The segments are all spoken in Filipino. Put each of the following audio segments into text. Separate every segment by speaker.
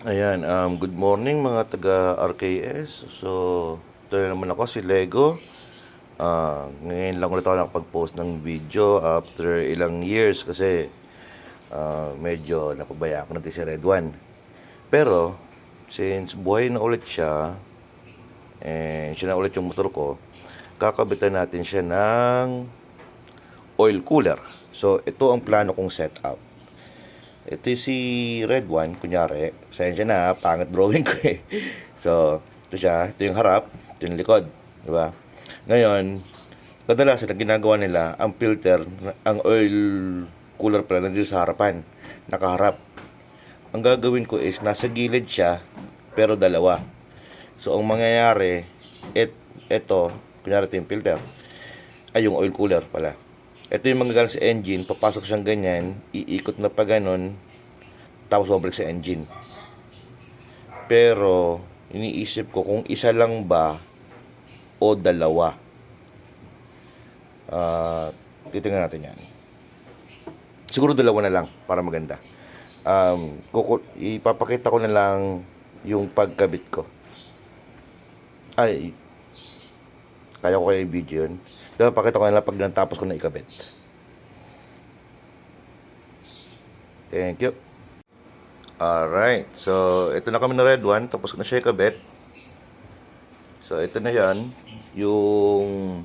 Speaker 1: Ayan, good morning mga taga RKS. So, ito na naman ako si Lego. Ngayon lang ulit ako nakapag-post ng video after ilang years kasi medyo napabaya ako natin si Red One. Pero, since buhay na ulit siya, siya na ulit yung motor ko, kakabitan natin siya ng oil cooler. So, ito ang plano kong setup. Ito yung si Red One, kunyari. Pasensya na, pangit drawing ko eh. So, ito siya. Ito yung harap. Ito yung likod. Diba? Ngayon, kadalasan ang ginagawa nila, ang filter, ang oil cooler pala nandito sa harapan. Nakaharap. Ang gagawin ko is, nasa gilid siya, pero dalawa. So, ang mangyayari, ito, kunyari ito yung filter, ay yung oil cooler pala. Ito yung manggagaling sa engine, papasok siyang ganyan, iikot na pa ganon, tapos babalik sa engine. Pero, iniisip ko kung isa lang ba o dalawa. Titingnan natin yan. Siguro dalawa na lang para maganda. Ipapakita ko na lang yung pagkabit ko. Ay, kaya ko kayo i-video yun. Diba, pakita ko na lang pag natapos ko na ikabit. Thank you. Alright. So, ito na kami na Red One. Tapos ko na siya ikabit. So, ito na yan. Yung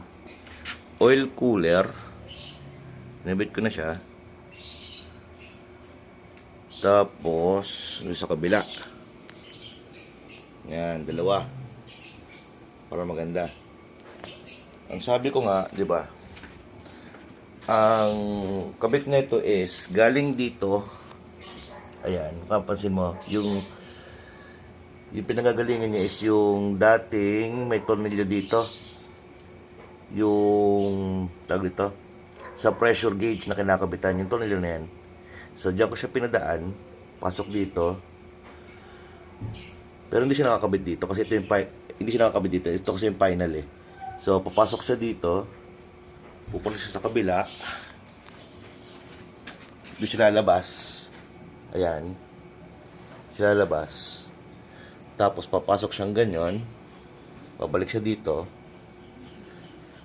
Speaker 1: oil cooler. Nabit ko na siya. Tapos, sa kabila. Yan, dalawa. Para maganda. Ang sabi ko nga, 'di ba? Ang kabit nito is galing dito. Ayan, papansin mo, yung pinanggagalingan niya is yung dating may tornilyo dito. Yung tawag dito sa pressure gauge na kinakabitan, yung tornilyo na yan. So, diyan ko siya pinadaan, pasok dito. Pero hindi siya nakakabit dito kasi ito yung hindi siya nakakabit dito. Ito kasi yung final eh. So, papasok siya dito. Pupunta siya sa kabila. Doon siya lalabas. Ayan. Siya lalabas. Tapos, papasok siyang ganyan. Babalik siya dito.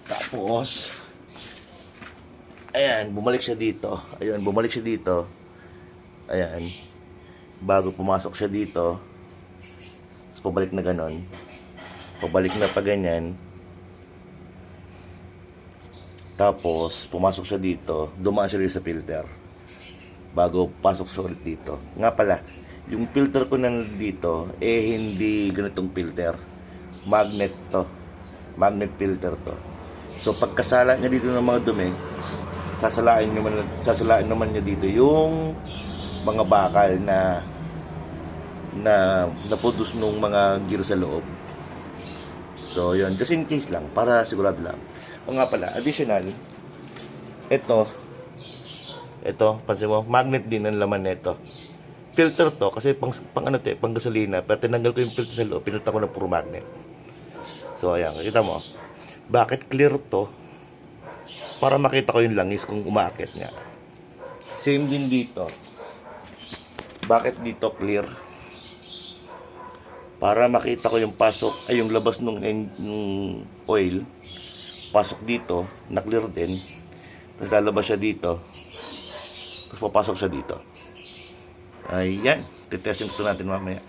Speaker 1: Tapos, ayan, bumalik siya dito. Ayan, bumalik siya dito. Ayan. Bago pumasok siya dito. Tapos, pabalik na ganon. Pabalik na pa ganyan. Tapos, pumasok siya dito, dumaan siya sa filter. Bago pasok siya ulit dito. Nga pala, yung filter ko na dito, hindi ganitong filter. Magnet to. Magnet filter to. So, pagkasala niya dito ng mga dumi, sasalain naman niya dito yung mga bakal na napudus nung mga gear sa loob. So, yun. Just in case lang, para sigurado lang. O nga pala, additional, ito, pansin mo, magnet din ang laman nito. Filter to, kasi pang gasolina, pero tinanggal ko yung filter sa loob, pinunta ko ng puro magnet. So, ayan, kita mo, bakit clear to? Para makita ko yung langis kung umaakit niya. Same din dito. Bakit dito clear? Para makita ko yung pasok, ay yung labas nung oil, pasok dito, na-clear din. Tapos lalabas siya dito. Tapos papasok siya dito. Ayan. Titesting ko natin mamaya.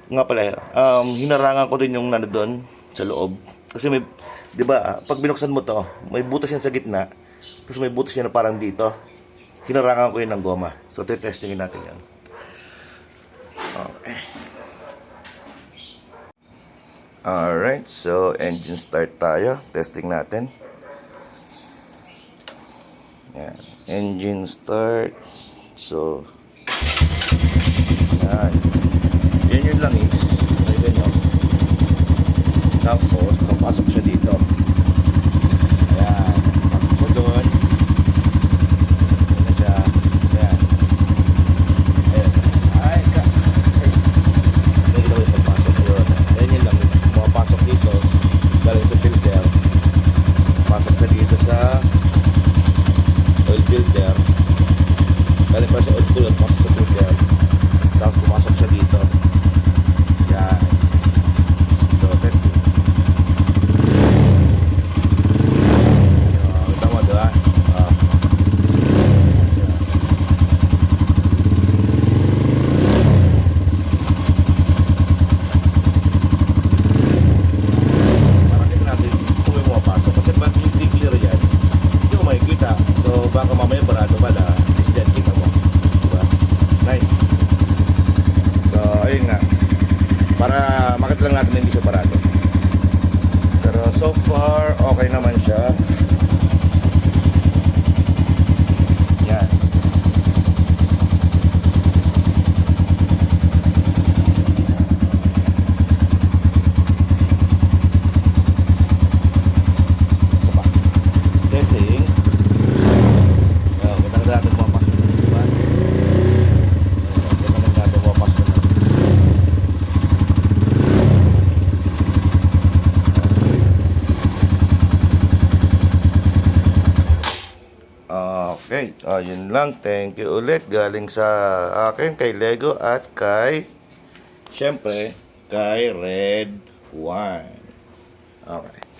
Speaker 1: Nga pala, hinarangan ko din yung nandoon sa loob. Kasi may, di ba, pag binuksan mo to, may butas yan sa gitna. Tapos may butas yan na parang dito. Hinarangan ko yun ng goma. So, titestingin natin yan. Okay. Alright, so engine start tayo. Testing natin. Yan. Engine start. So, yan. Yan yung langis. Ay, ganyan. Tapos, papasok siya dito. Ayan. Pasok siya doon. Ayan na siya. Ayan. Ayan. Ay, hindi ko yung pagpasok yun. Ayan yung langis. Pasok dito, galing sa filter, pasok na dito sa oil filter, galing pa sa oil cooler, pasok sa filter, tapos pumasok siya dito. para makita lang natin na hindi siya barado. Pero so far, okay naman siya. Yan. Ito pa. Testing. Kita natin pumapasok na, diba? Kita natin pumapasok na. Okay, yun lang. Thank you ulit. Galing sa akin, kay Lego at kay, syempre, kay Red One. Okay.